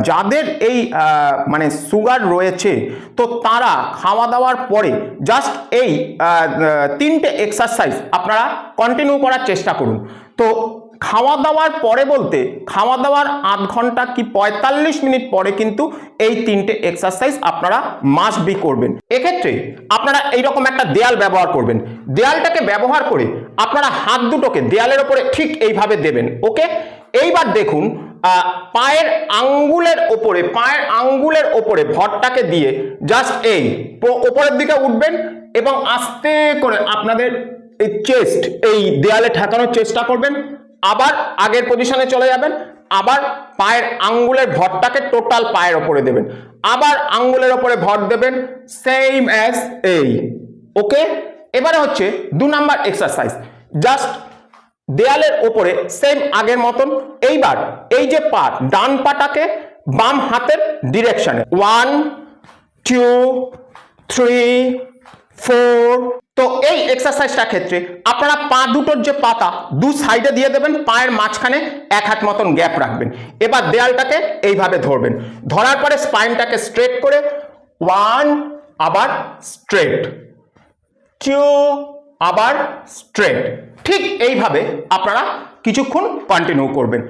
যাদের এই মানে সুগার রয়েছে তো তারা খাওয়া দাওয়ার পরে জাস্ট এই 3টে এক্সারসাইজ আপনারা কন্টিনিউ করার চেষ্টা করুন। তো খাওয়া দাওয়ার পরে বলতে খাওয়া দাওয়ার আধ ঘন্টা কি 45 মিনিট পরে কিন্তু এই 3টে এক্সারসাইজ আপনারা মাস্ট বি করবেন। এক্ষেত্রে আপনারা এইরকম একটা দেয়াল ব্যবহার করবেন। দেয়ালটাকে ব্যবহার করে আপনারা হাত দুটোকে দেয়ালের ওপরে ঠিক এইভাবে দেবেন। ওকে, এইবার দেখুন পায়ের আঙ্গুলের ওপরে ভরটাকে দিয়ে জাস্ট এই ওপরের দিকে উঠবেন এবং আস্তে করে আপনাদের এই চেস্ট এই দেয়ালে ঠেকানোর চেষ্টা করবেন। আবার আগের পজিশনে চলে যাবেন, আবার পায়ের আঙ্গুলের ভরটাকে টোটাল পায়ের ওপরে দেবেন, আবার আঙ্গুলের ওপরে ভর দেবেন, সেম অ্যাজ এই। ওকে, এবারে হচ্ছে 2 নাম্বার এক্সারসাইজ, জাস্ট দেয়ালের ওপরে সেম আগের মতন। এইবার এই যে পা, ডান পাটাকে বাম হাতের ডিরেকশনে 1 2 3 4। তো এই এক্সারসাইজটার ক্ষেত্রে আপনারা পা দুটোর যে পাতা দু সাইডে দিয়ে দেবেন, পায়ের মাঝখানে 1 হাত মতন গ্যাপ রাখবেন। এবার দেয়ালটাকে এইভাবে ধরবেন, ধরার পরে স্পাইনটাকে স্ট্রেট করে 1, আবার স্ট্রেট, 2, আবার স্ট্রেট। ঠিক এইভাবে আপনারা কিছুক্ষণ কন্টিনিউ করবেন।